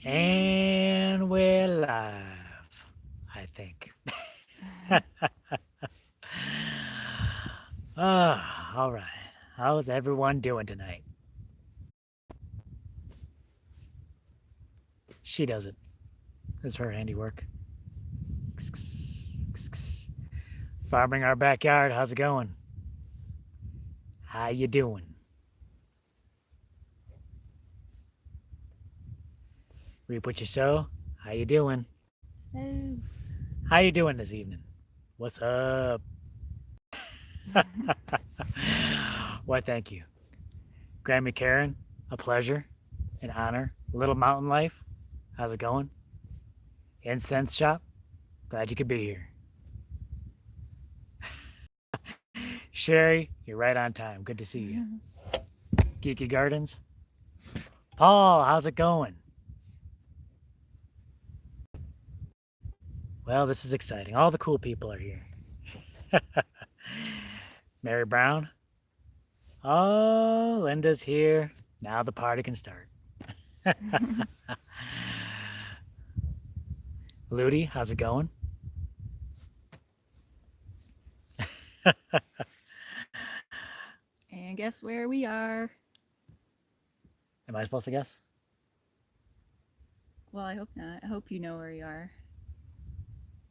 And we're live, I think. All right. How's everyone doing tonight? She does it. It's her handiwork. Farming our backyard. How's it going? How you doing? Reap what you sow. How you doing? Oh. How you doing this evening? What's up? Why, thank you. Grammy Karen, a pleasure, an honor. Little Mountain Life, how's it going? Incense Shop, glad you could be here. Sherry, you're right on time. Good to see you. Geeky Gardens. Paul, how's it going? Well, this is exciting. All the cool people are here. Mary Brown. Oh, Linda's here. Now the party can start. Ludi, how's it going? And guess where we are? Am I supposed to guess? Well, I hope not. I hope you know where you are.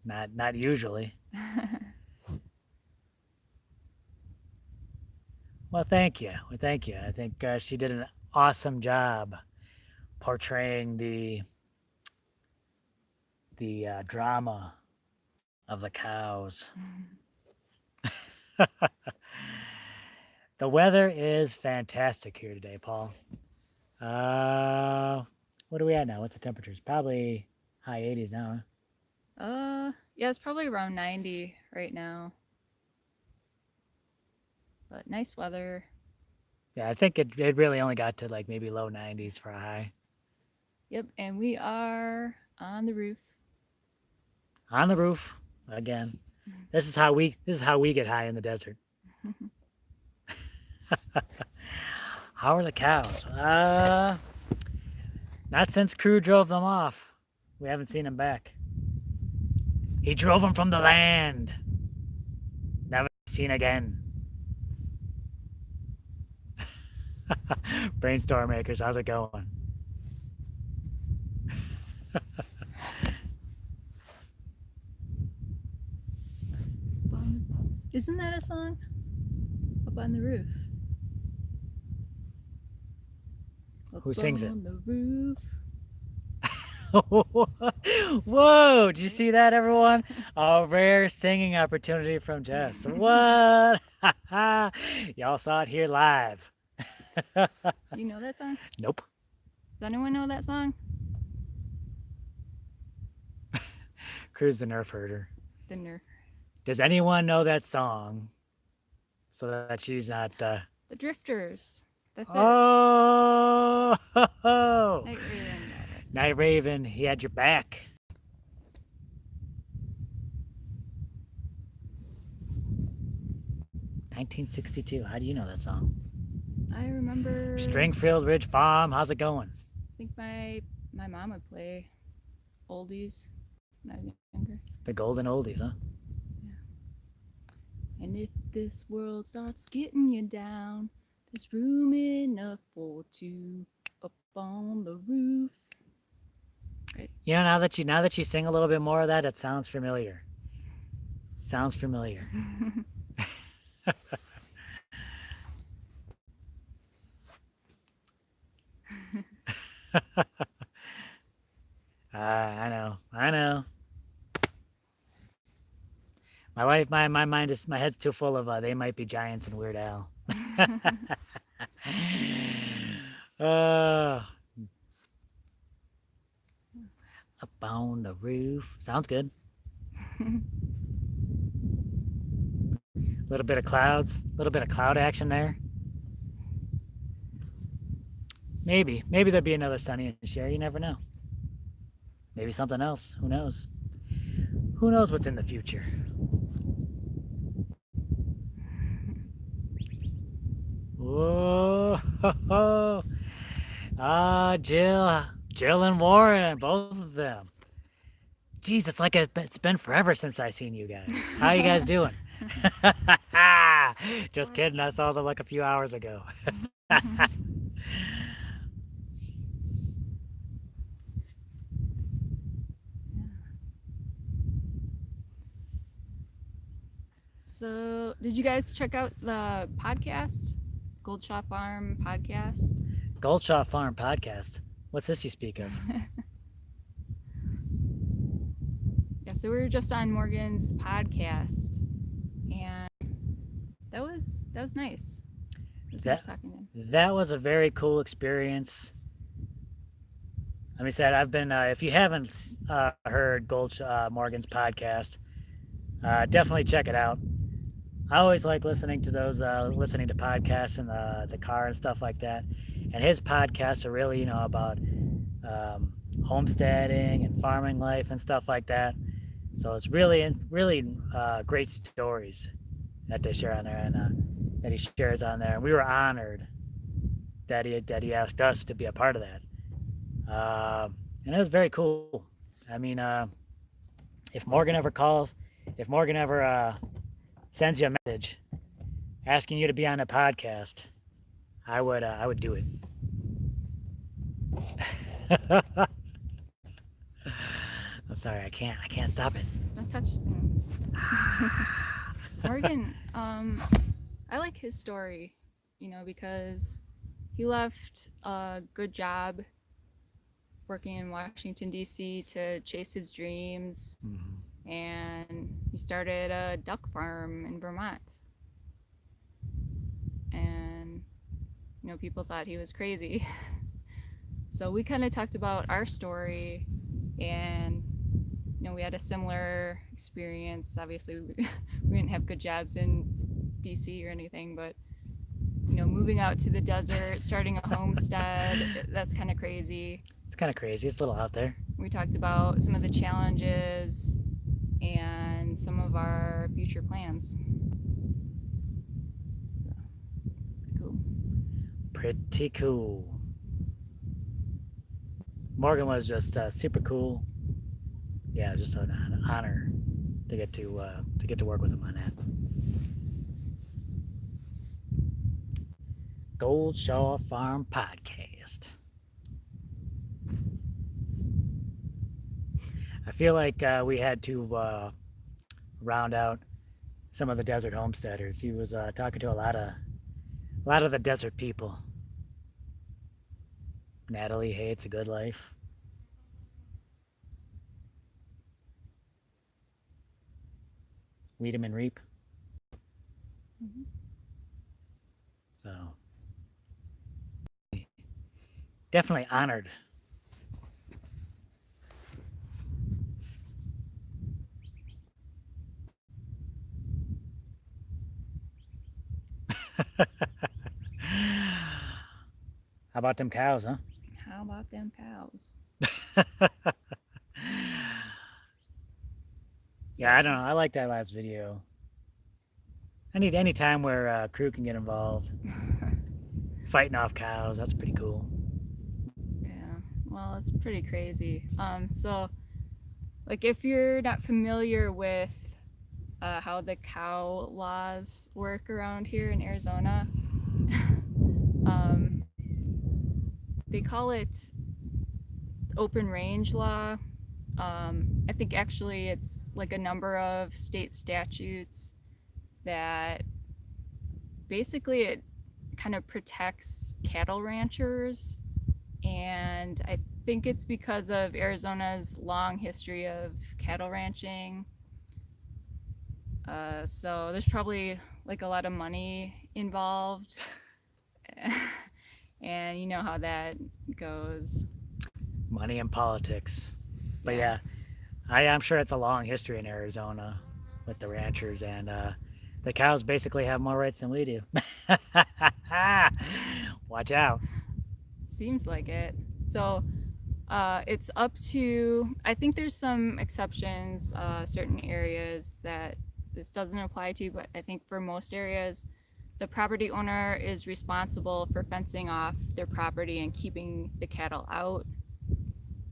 Not usually. Well, thank you. Well, thank you. I think she did an awesome job portraying the drama of the cows. The weather is fantastic here today, Paul. What are we at now? What's the temperatures? Probably high 80s now. Huh? Yeah, it's probably around 90 right now. But nice weather. Yeah, I think it really only got to like maybe low 90s for a high. Yep, and we are on the roof. On the roof again. This is how we get high in the desert. How are the cows? Not since Crew drove them off. We haven't seen them back. He drove them from the land. Never seen again. Brainstorm makers, how's it going? Isn't that a song? Up on the roof. Who sings it? On the roof. Whoa, did you see that, everyone? A rare singing opportunity from Jess. What? Y'all saw it here live. You know that song? Nope. Does anyone know that song? Crew's the nerf herder. The Nerf. Does anyone know that song? So that she's not. The Drifters. That's it. Oh! Night Raven. Night Raven, he had your back. "1962." How do you know that song? I remember. Stringfield Ridge Farm. How's it going? I think my mom would play oldies when I was younger. The golden oldies, huh? Yeah. And if this world starts getting you down, there's room enough for two up on the roof. Right. You know, now that you sing a little bit more of that, it sounds familiar. Sounds familiar. I know. My mind is, my head's too full of They Might Be Giants and Weird Al. Up on the roof. Sounds good. Little bit of clouds, little bit of cloud action there. Maybe there'll be another Sunny and Cher. You never know. Maybe something else. Who knows? Who knows what's in the future? Whoa! Jill Jill and Warren, both of them. Geez, it's like it's been forever since I seen you guys. How you guys doing? Just kidding. I saw them like a few hours ago. So, did you guys check out the podcast? Goldshaw Farm podcast? Goldshaw Farm podcast. What's this you speak of? Yeah, so we were just on Morgan's podcast, and that was nice. It was nice talking to him. That was a very cool experience. Let me say, I've been. If you haven't heard Morgan's podcast, definitely check it out. I always like listening to those, listening to podcasts in the car and stuff like that. And his podcasts are really, about homesteading and farming life and stuff like that. So it's really great stories that they share on there and that he shares on there. And we were honored that he asked us to be a part of that. And it was very cool. I mean, if Morgan ever sends you a message asking you to be on a podcast, I would do it. I'm sorry, I can't stop it. Don't touch things. Morgan, I like his story, because he left a good job working in Washington, D.C. to chase his dreams. Mm-hmm. And he started a duck farm in Vermont. And, people thought he was crazy. So we kind of talked about our story, and, we had a similar experience. Obviously, we didn't have good jobs in DC or anything, but, moving out to the desert, starting a homestead, that's kind of crazy. It's kind of crazy. It's a little out there. We talked about some of the challenges and some of our future plans. Cool. Pretty cool. Morgan was just super cool. Yeah, just an honor to get to work with him on that. Goldshaw Farm podcast. I feel like we had to round out some of the desert homesteaders. He was talking to a lot of the desert people. Natalie hates a good life. Weed 'em and reap. Mm-hmm. So definitely honored. How about them cows, huh? How about them cows? Yeah, I don't know. I like that last video. I need any time where crew can get involved. Fighting off cows, that's pretty cool. Yeah, well, it's pretty crazy. So, like, if you're not familiar with how the cow laws work around here in Arizona, they call it open range law. I think actually it's like a number of state statutes that basically it kind of protects cattle ranchers, and I think it's because of Arizona's long history of cattle ranching. So there's probably like a lot of money involved. And you know how that goes. Money and politics. But yeah, I'm sure it's a long history in Arizona with the ranchers, and the cows basically have more rights than we do. Watch out. Seems like it. So it's up to, I think there's some exceptions, certain areas that this doesn't apply to, but I think for most areas, the property owner is responsible for fencing off their property and keeping the cattle out.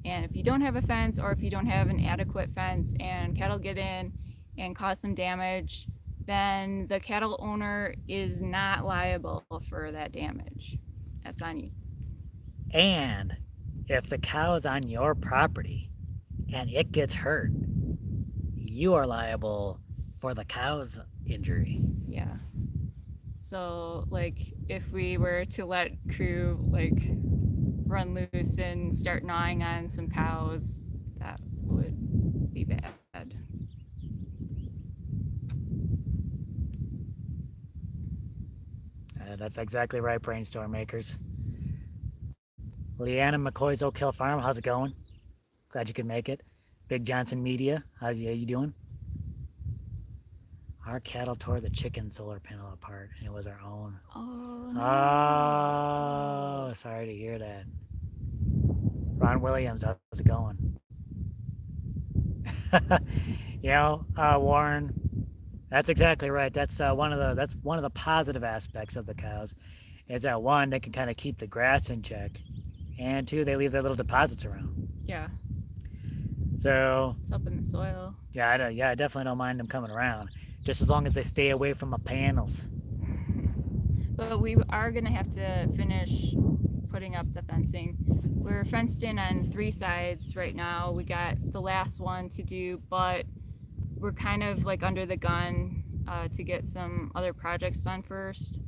And if you don't have a fence, or if you don't have an adequate fence and cattle get in and cause some damage, then the cattle owner is not liable for that damage. That's on you. And if the cow is on your property and it gets hurt, you are liable for the cow's injury. Yeah. So, like, if we were to let crew, like, run loose and start gnawing on some cows, that would be bad. That's exactly right, brainstorm makers. Leanna McCoy's Oak Hill Farm, how's it going? Glad you could make it. Big Johnson Media, how's you doing? Our cattle tore the chicken solar panel apart, and it was our own. Oh, no. Oh, sorry to hear that. Ron Williams, how's it going? Warren, that's exactly right. That's one of the positive aspects of the cows, is that one, they can kind of keep the grass in check, and two, they leave their little deposits around. Yeah. So It's up in the soil. yeah, I definitely don't mind them coming around, just as long as they stay away from my panels. But we are gonna have to finish putting up the fencing. We're fenced in on 3 sides right now. We got the last one to do, but we're kind of like under the gun to get some other projects done first.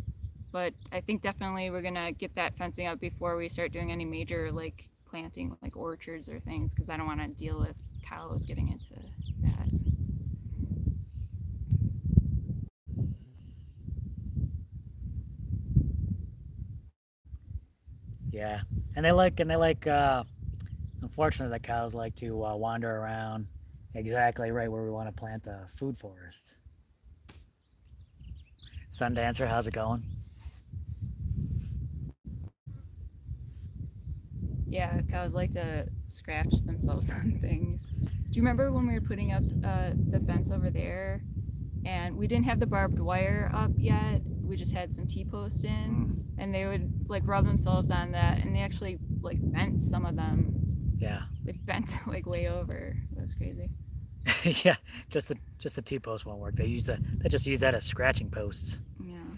But I think definitely we're gonna get that fencing up before we start doing any major like planting, like orchards or things, because I don't want to deal with cows getting into that. Yeah, and they like, unfortunately, the cows like to wander around exactly right where we want to plant the food forest. Sundancer, how's it going? Yeah, cows like to scratch themselves on things. Do you remember when we were putting up the fence over there, and we didn't have the barbed wire up yet? We just had some T-posts in, and they would like rub themselves on that, and they actually like bent some of them. Yeah. They bent like way over. It was crazy. Yeah, just the T-post won't work. They just use that as scratching posts. Yeah.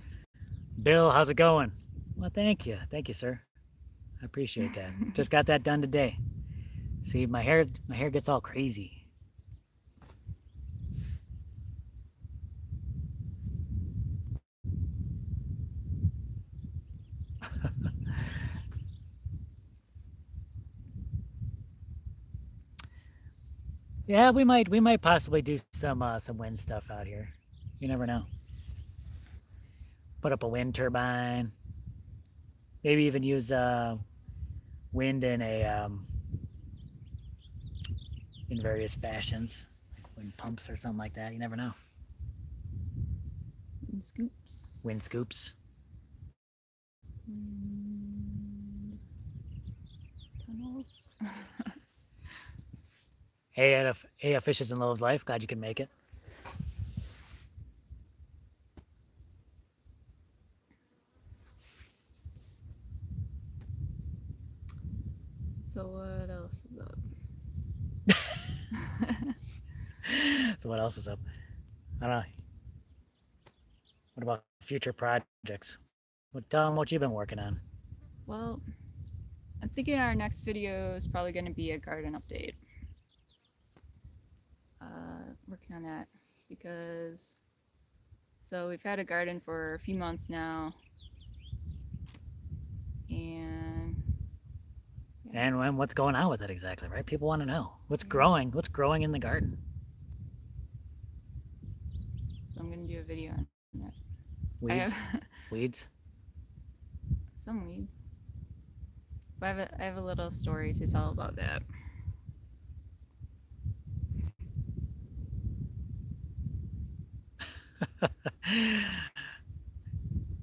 Bill, how's it going? Well, thank you, sir. I appreciate that. Just got that done today. See, my hair gets all crazy. Yeah, we might possibly do some wind stuff out here. You never know. Put up a wind turbine. Maybe even use wind in in various fashions, like wind pumps or something like that. You never know. And scoops. Wind scoops. Tunnels. Hey, Fishes and Loaves Life. Glad you could make it. So what else is up? So what else is up? I don't know. What about future projects? Tell them what you've been working on. Well, I'm thinking our next video is probably going to be a garden update. Working on that because we've had a garden for a few months now, and what's going on with it exactly, right? People want to know what's growing in the garden. So I'm going to do a video on that. Weeds. Weeds. Some weeds. But I have a little story to tell about that.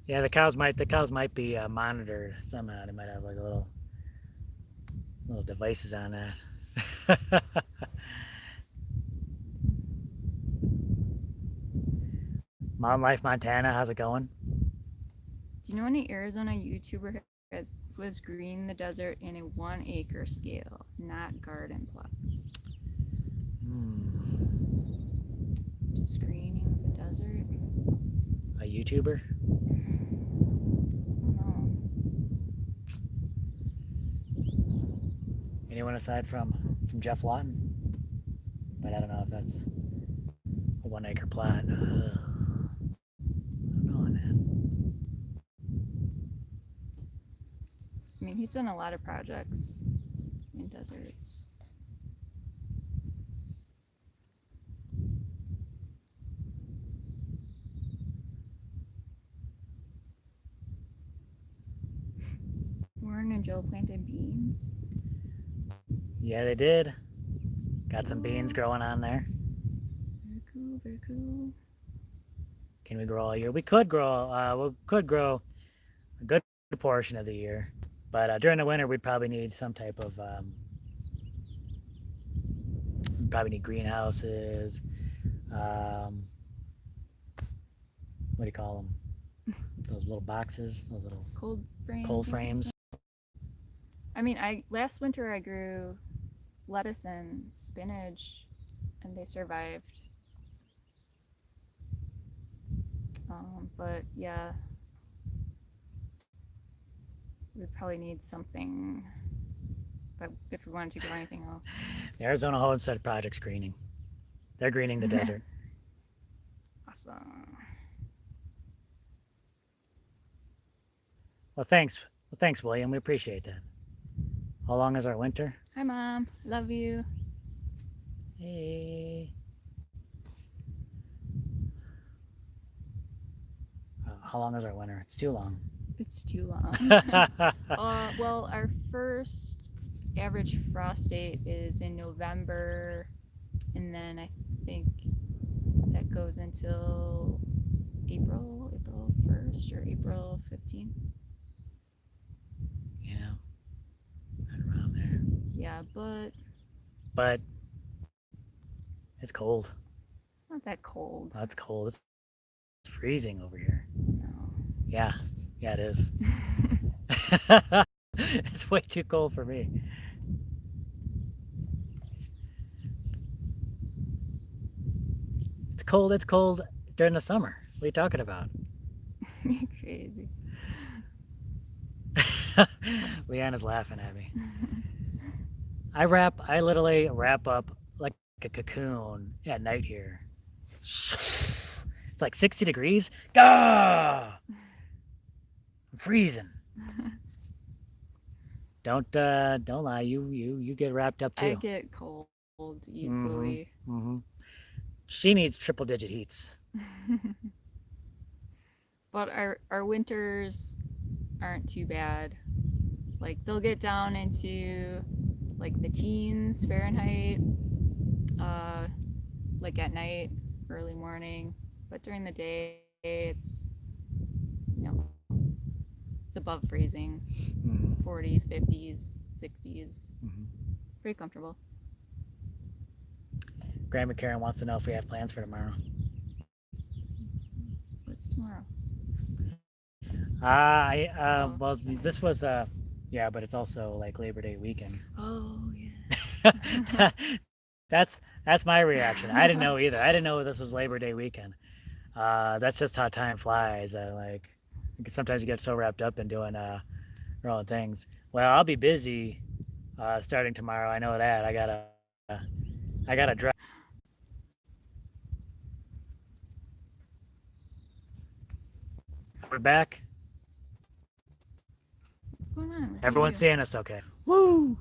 Yeah, the cows might be monitored somehow. They might have like little devices on that. Mom Life Montana, how's it going? Do you know any Arizona YouTuber was greening the desert in a 1-acre scale, not garden plots. Just greening the desert. A YouTuber? I don't know. Anyone aside from Jeff Lawton? But I don't know if that's a 1-acre plot. I don't know, man. I mean, he's done a lot of projects in deserts. Warren and Joe planted beans. Yeah, they did. Got some beans growing on there. Very cool, very cool. Can we grow all year? We could grow a good portion of the year, but during the winter we'd probably need some type of probably need greenhouses. What do you call them? Those little boxes, those little cold frames. I mean, last winter I grew lettuce and spinach, and they survived. But yeah, we'd probably need something. But if we wanted to grow anything else, The Arizona Homestead Project's greening. They're greening the desert. awesome. Well, thanks, William. We appreciate that. How long is our winter? Hi, Mom. Love you. Hey. How long is our winter? It's too long. It's too long. Well, our first average frost date is in November, and then I think that goes until April 1st or April 15th. Yeah, right around there. Yeah, But it's cold. it's not that cold. It's cold. It's freezing over here. No. Yeah, it is. It's way too cold for me. It's cold during the summer. What are you talking about? You're crazy. Leanna's laughing at me. I literally wrap up like a cocoon at night here. It's like 60 degrees. Gah! I'm freezing. Don't lie. You get wrapped up too. I get cold easily. Mm-hmm. She needs triple-digit heats. But our winters aren't too bad. Like they'll get down into like the teens Fahrenheit, like at night, early morning. But during the day, it's it's above freezing, 40s, 50s, 60s. Pretty comfortable. Grandma Karen wants to know if we have plans for tomorrow. What's tomorrow? Well, this was yeah, but it's also like Labor Day weekend. Oh yeah. That's my reaction. I didn't know either. I didn't know this was Labor Day weekend. That's just how time flies. Sometimes you get so wrapped up in doing your own things. Well, I'll be busy starting tomorrow. I know that. I gotta drive. We're back. What's going on? Everyone's seeing us okay. Woo!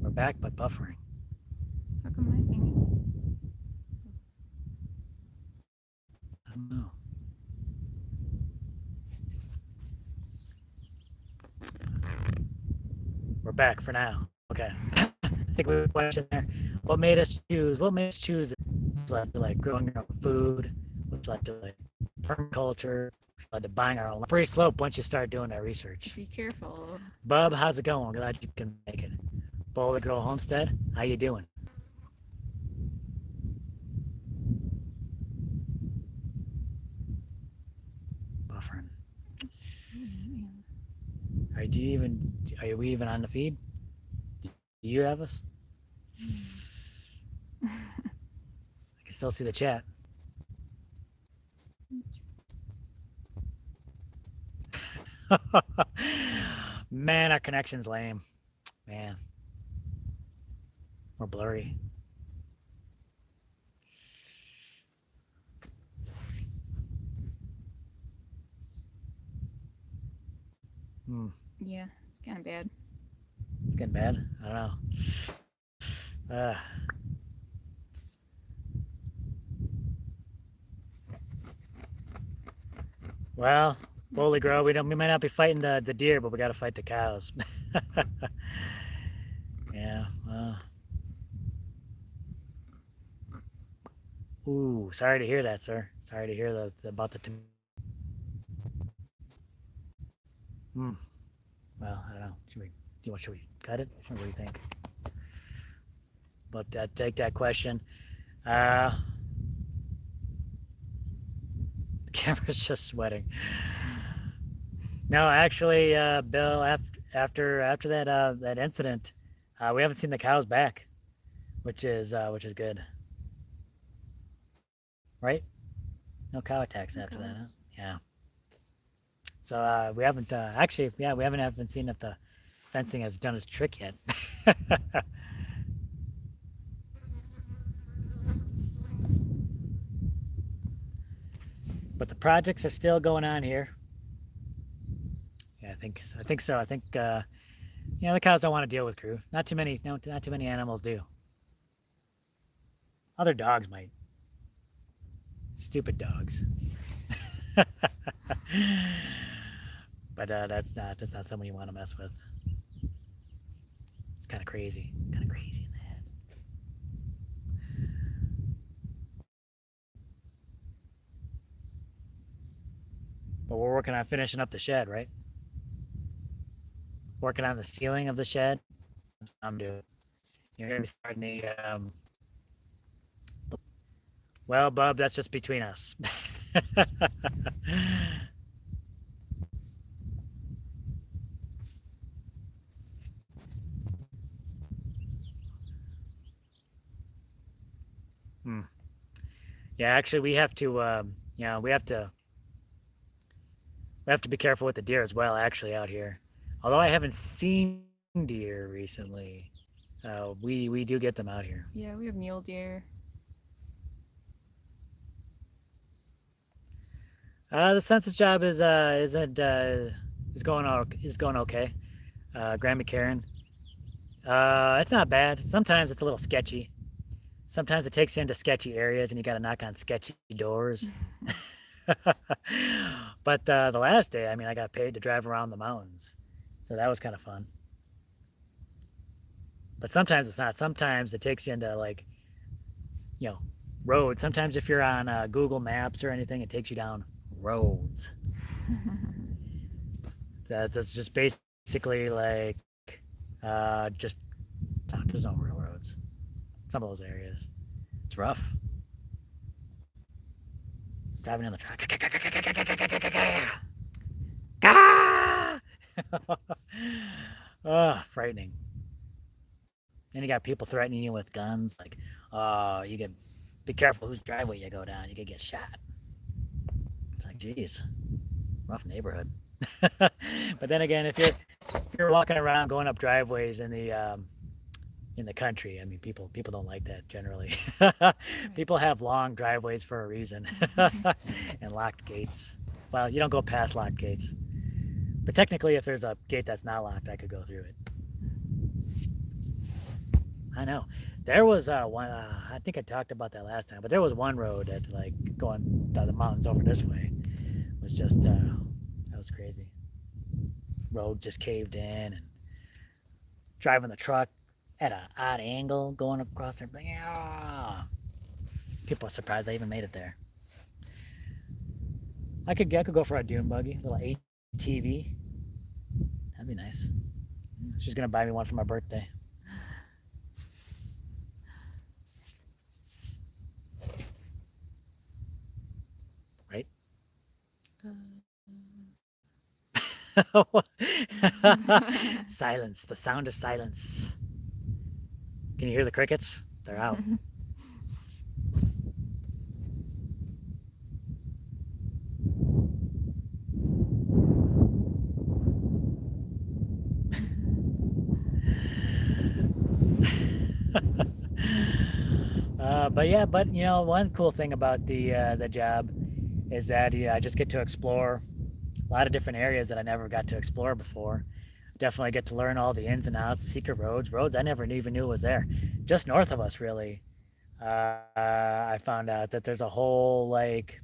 We're back, but buffering. How come my thing is? I don't know. We're back for now. Okay. I think we have a question there. What made us choose? Like growing our own food, which led to like permaculture, which led to buying our own. Pretty slope once you start doing that research. Be careful. Bub, how's it going? Glad you can make it. Boulder Girl Homestead, how you doing? Buffering. Are we even on the feed? Do you have us? I can still see the chat. Man, our connection's lame. Man, we're blurry. Hmm. Yeah, it's kind of bad. It's getting bad. I don't know. Uh, well, Holy Grow, we might not be fighting the deer, but we got to fight the cows. Yeah. Well. Ooh, sorry to hear that, sir. Sorry to hear that about the. Hmm. Well, I don't know. Should we cut it? Or what do you think? But take that question. The camera's just sweating. No, actually, Bill, after that incident, we haven't seen the cows back, which is good, right? No cow attacks No after that, huh? cows. Yeah. So we haven't actually, yeah, we haven't seen if the fencing has done its trick yet. But the projects are still going on here. Yeah, I think so. I think the cows don't want to deal with crew. Not too many. No, not too many animals do. Other dogs might. Stupid dogs. But that's not someone you want to mess with. It's kind of crazy. Kind of crazy in the head. But we're working on finishing up the shed, right? Working on the ceiling of the shed. I'm doing. You're gonna be starting the. Well, Bub, that's just between us. Hmm. Yeah, actually, we have to. We have to be careful with the deer as well. Actually, out here, although I haven't seen deer recently, we do get them out here. Yeah, we have mule deer. The census job is going okay. Grandma Karen. It's not bad. Sometimes it's a little sketchy. Sometimes it takes you into sketchy areas, and you got to knock on sketchy doors. But the last day, I mean, I got paid to drive around the mountains, so that was kind of fun. But sometimes it's not. Sometimes it takes you into like, you know, roads. Sometimes if you're on Google Maps or anything, it takes you down roads. That's just basically like just there's no real roads. Some of those areas. It's rough. Driving in the truck. Oh, frightening. And you got people threatening you with guns, like, oh, you can be careful whose driveway you go down. You could get shot. It's like, geez, rough neighborhood. But then again, if you're walking around going up driveways in the country, I mean, people don't like that generally. People have long driveways for a reason, and locked gates. Well, you don't go past locked gates, but technically, if there's a gate that's not locked, I could go through it. I know. There was one. I think I talked about that last time, but there was one road that like going down the mountains over this way was just that was crazy. Road just caved in, and driving the truck at an odd angle going across there. Yeah. People are surprised I even made it there. I could go for a dune buggy, a little ATV. That'd be nice. She's gonna buy me one for my birthday. Right? Uh, Silence, the sound of silence. Can you hear the crickets? They're out. But yeah, but you know, one cool thing about the job is that I just get to explore a lot of different areas that I never got to explore before. Definitely get to learn all the ins and outs, secret roads I never even knew was there. Just north of us, really. I found out that there's a whole like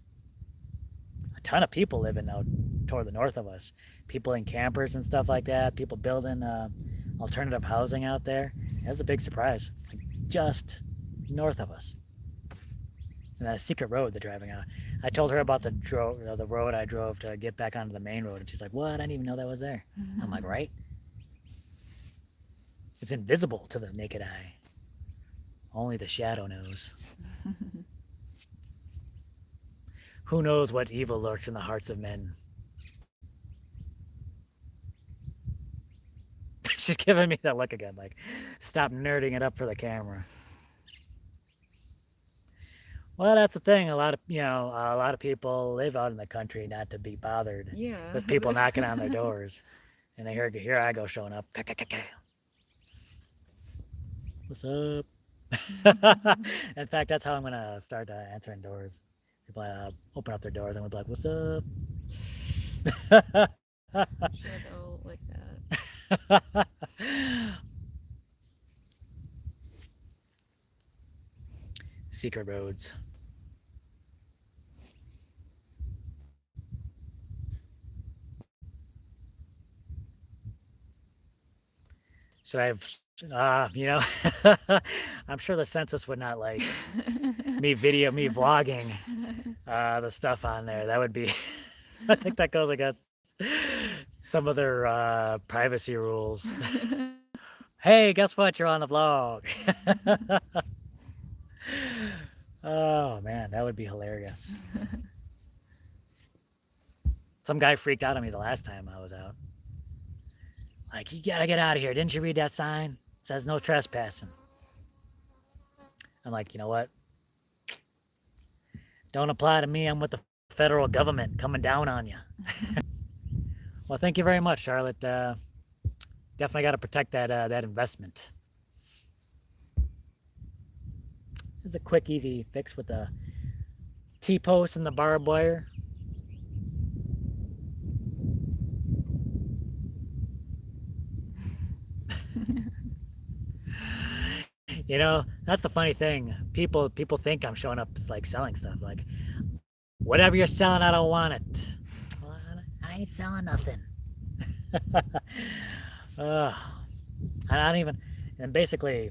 a ton of people living out toward the north of us. People in campers and stuff like that. People building alternative housing out there. That's a big surprise. Like just north of us. And that secret road they're driving on. I told her about the road I drove to get back onto the main road, and she's like, "What? I didn't even know that was there." I'm like, "Right? It's invisible to the naked eye. Only the shadow knows. Who knows what evil lurks in the hearts of men?" She's giving me that look again, like, stop nerding it up for the camera. Well, that's the thing. A lot of people live out in the country not to be bothered Yeah. with people knocking on their doors, and here I go showing up. What's up? In fact, that's how I'm gonna start answering doors. People open up their doors and we'll be like, "What's up?" I'm sure they'll like that. Secret roads. Should I have, I'm sure the census would not like me vlogging the stuff on there. That would be, I think that goes against some of their privacy rules. Hey, guess what? You're on the vlog. Oh man, that would be hilarious. Some guy freaked out on me the last time I was out. Like, "You gotta get out of here. Didn't you read that sign? It says no trespassing." I'm like, "You know what? Don't apply to me. I'm with the federal government coming down on you." Well, thank you very much, Charlotte. Definitely got to protect that investment. It's a quick, easy fix with the T-post and the barbed wire. That's the funny thing. People think I'm showing up like selling stuff. Like, whatever you're selling, I don't want it. Well, I ain't selling nothing. I don't even. And basically,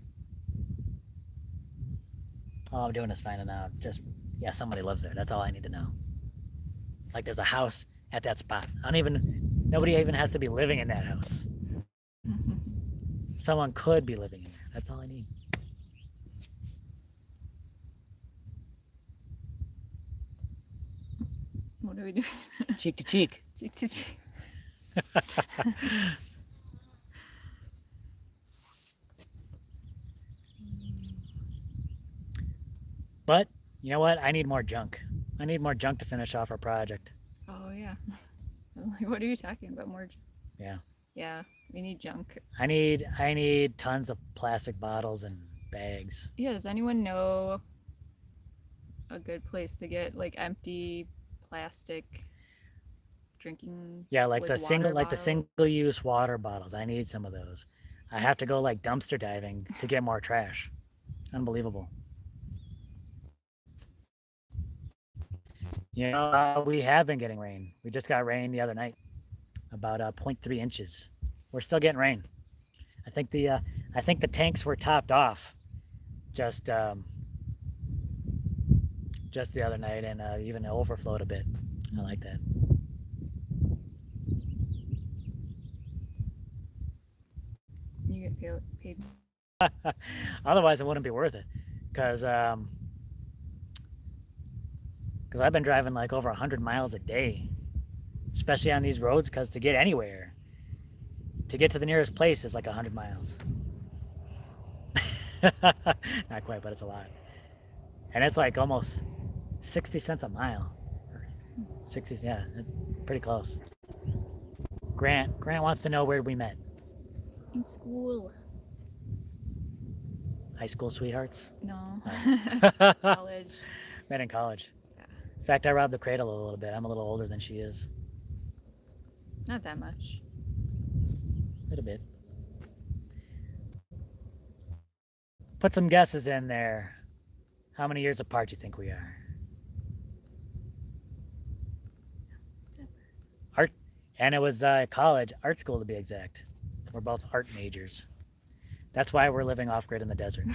all I'm doing is finding out somebody lives there. That's all I need to know. Like, there's a house at that spot. Nobody even has to be living in that house. Someone could be living in there. That's all I need. What are we doing? Cheek to cheek. Cheek to cheek. But you know what? I need more junk. I need more junk to finish off our project. Oh yeah. Like, what are you talking about? More? Yeah. Yeah, we need junk. I need tons of plastic bottles and bags. Yeah, does anyone know a good place to get like empty plastic drinking? Yeah, like the bottles? single-use water bottles. I need some of those. I have to go like dumpster diving to get more trash. Unbelievable. We have been getting rain. We just got rain the other night, about 0.3 inches. We're still getting rain. I think the tanks were topped off just the other night, and even overflowed a bit. I like that. You get paid. Otherwise, it wouldn't be worth it, because I've been driving like over 100 miles a day. especially on these roads, because to get anywhere, to get to the nearest place is like 100 miles. Not quite, but it's a lot. And it's like almost 60 cents a mile. 60, yeah, pretty close. Grant wants to know where we met. In school. High school sweethearts? No. Oh. College. Met in college. Yeah. In fact, I robbed the cradle a little bit. I'm a little older than she is. Not that much. A little bit. Put some guesses in there. How many years apart do you think we are? Art, and it was college, art school to be exact. We're both art majors. That's why we're living off grid in the desert.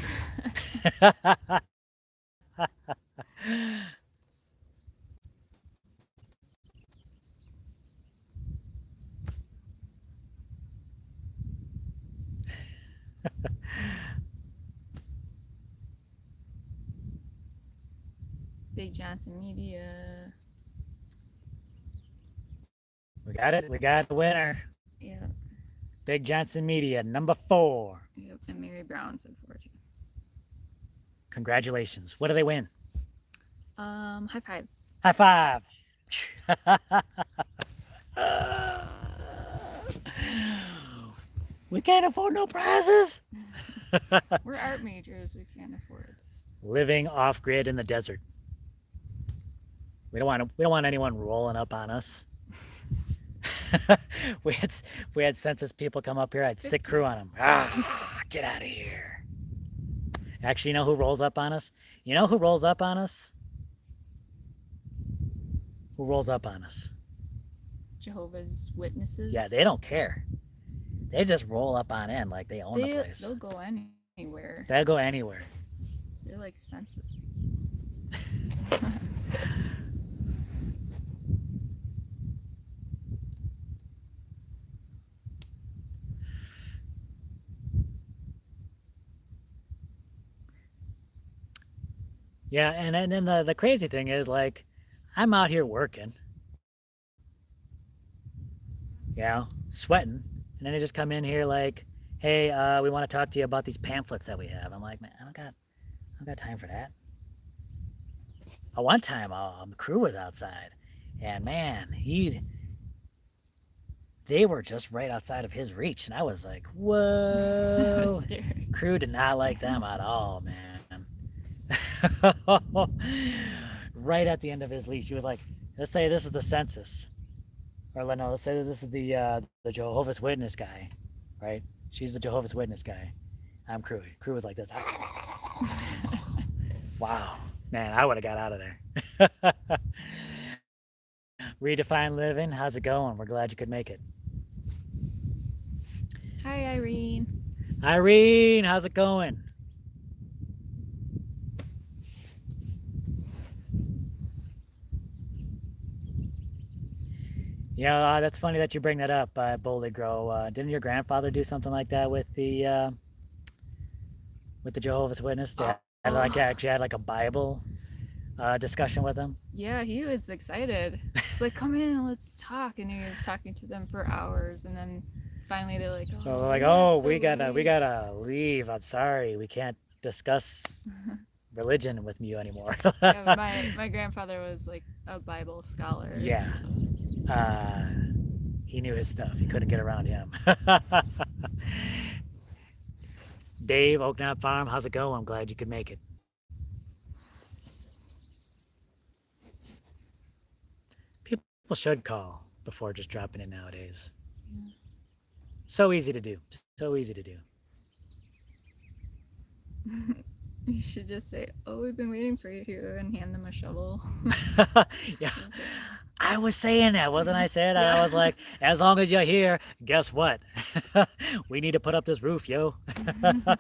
Big Johnson Media. We got it. We got the winner. Yep. Big Johnson Media, number 4. Yep. And Mary Brown said 14. Congratulations. What do they win? High five. High five. We can't afford no prizes. We're art majors. We can't afford. Living off grid in the desert. We don't want anyone rolling up on us. we had census people come up here. I had sick crew on them. Get out of here. Actually, you know who rolls up on us? You know who rolls up on us? Who rolls up on us? Jehovah's Witnesses. Yeah, they don't care. They just roll up on in like they own the place. They'll go anywhere. They'll go anywhere. They're like census. Yeah, and then the crazy thing is, like, I'm out here working, you know, sweating, and then they just come in here like, hey, we want to talk to you about these pamphlets that we have. I'm like, man, I don't got time for that. One time, the crew was outside, and man, they were just right outside of his reach, and I was like, whoa. Crew did not like them at all, man. Right at the end of his leash, he was like, let's say this is the census, or no, let's say this is the Jehovah's Witness guy, right? She's the Jehovah's Witness guy. I'm crew. Crew was like this. Wow, man, I would have got out of there. Redefine living. How's it going? We're glad you could make it. Hi, Irene. Irene, how's it going? Yeah, that's funny that you bring that up, Boldly Grow. Didn't your grandfather do something like that with the Jehovah's Witness? They actually had like a Bible discussion with them. Yeah, he was excited. It's like, come in and let's talk, and he was talking to them for hours, and then finally they're like, so they're like, oh, we gotta leave. I'm sorry, we can't discuss religion with you anymore. Yeah, my grandfather was like a Bible scholar. Yeah. He knew his stuff. He couldn't get around him. Dave, Oaknap Farm, how's it going? I'm glad you could make it. People should call before just dropping in nowadays. Yeah. So easy to do. So easy to do. You should just say, oh, we've been waiting for you, and hand them a shovel. Yeah. I was saying that, wasn't I saying that? Yeah. I was like, as long as you're here, guess what? We need to put up this roof, yo. That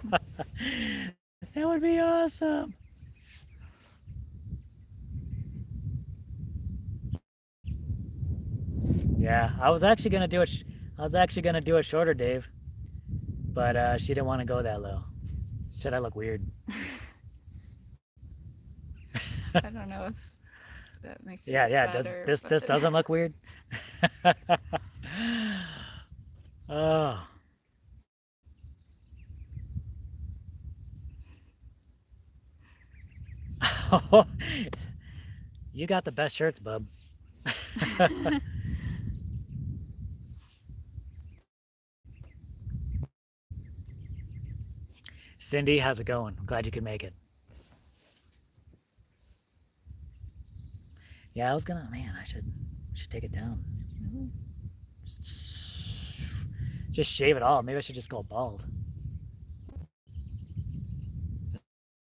would be awesome. Yeah, I was actually gonna do it shorter, Dave, but she didn't want to go that low. She said I look weird. I don't know if that makes it Yeah. better. This doesn't look weird? Oh. You got the best shirts, bub. Cindy, how's it going? I'm glad you could make it. Yeah, I was gonna, man, I should take it down. Just shave it all. Maybe I should just go bald.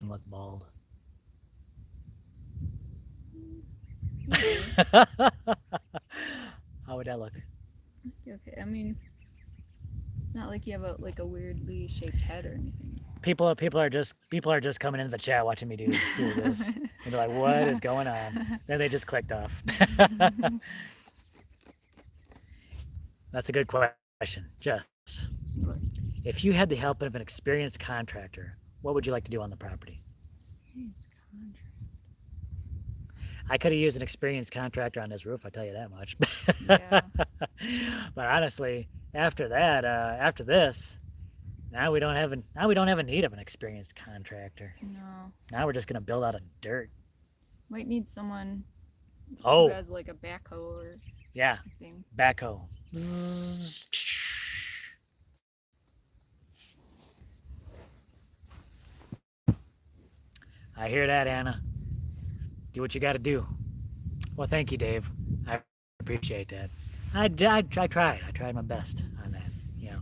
Look bald. How would that look? Okay, I mean, it's not like you have a weirdly shaped head or anything. People are just coming into the chat watching me do this. And they're like, what is going on? Then they just clicked off. That's a good question. Jess, if you had the help of an experienced contractor, what would you like to do on the property? Experienced contract. I could have used an experienced contractor on this roof, I'll tell you that much. Yeah. But honestly, after that, after this, now we don't have a need of an experienced contractor. No. Now we're just gonna build out of dirt. Might need someone Oh, who has like a backhoe or yeah, something. backhoe. I hear that, Anna. Do what you got to do. Well, thank you, Dave. I appreciate that. I tried. I tried my best on that, you know.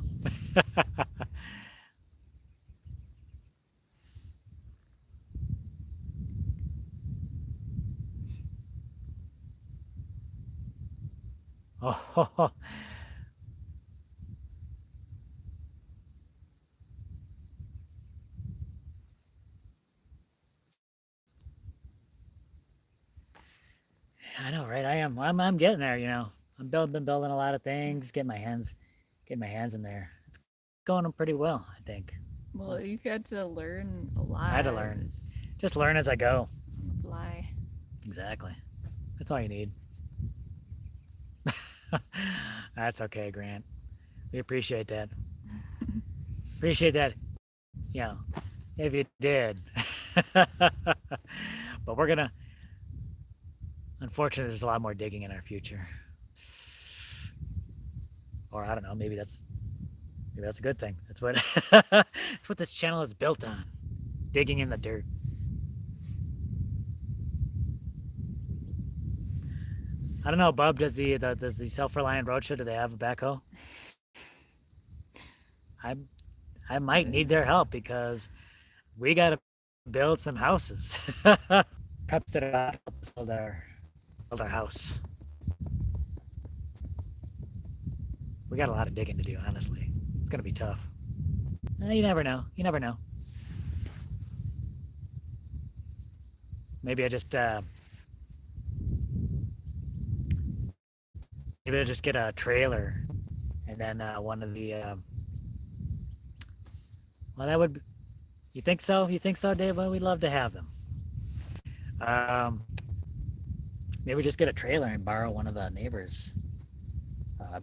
Oh, I know, right? I'm getting there, you know. Been building a lot of things, getting my hands in there. It's going pretty well, I think. Well, you got to learn a lot. I had to learn. Just learn as I go. Fly. Exactly. That's all you need. That's okay, Grant. We appreciate that. Appreciate that. You know, if you did. But we're gonna. Unfortunately, there's a lot more digging in our future. Or I don't know. Maybe that's a good thing. That's what that's what this channel is built on. Digging in the dirt. I don't know, Bub. Does the Self-Reliant Roadshow, do they have a backhoe? I might need their help because we got to build some houses. Perhaps to help us build our house. We got a lot of digging to do, honestly. It's gonna be tough. You never know. You never know. Maybe I just get a trailer, and then one of the. Well, that would. You think so? You think so, Dave? Well, we'd love to have them. Maybe just get a trailer and borrow one of the neighbors'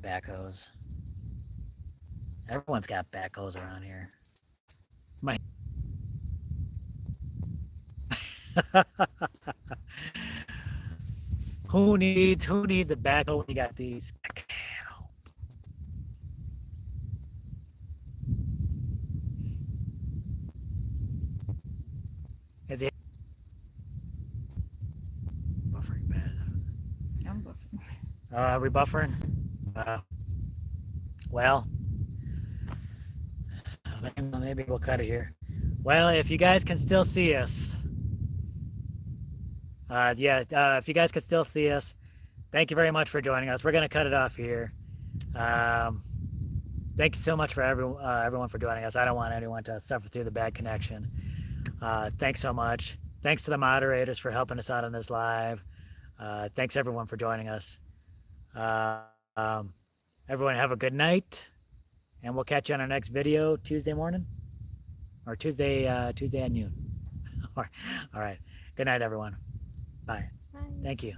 backhoes. Everyone's got backhoes around here. Who needs a backhoe when you got these? Is it buffering bad? I'm buffering. Are we buffering? Well, maybe we'll cut it here. Well, if you guys can still see us, if you guys can still see us, thank you very much for joining us. We're gonna cut it off here. Thank you so much for everyone for joining us. I don't want anyone to suffer through the bad connection. Thanks so much. Thanks to the moderators for helping us out on this live. Thanks everyone for joining us. Everyone have a good night, and we'll catch you on our next video Tuesday morning, or Tuesday at noon. All right. Good night, everyone. Bye. Bye. Thank you.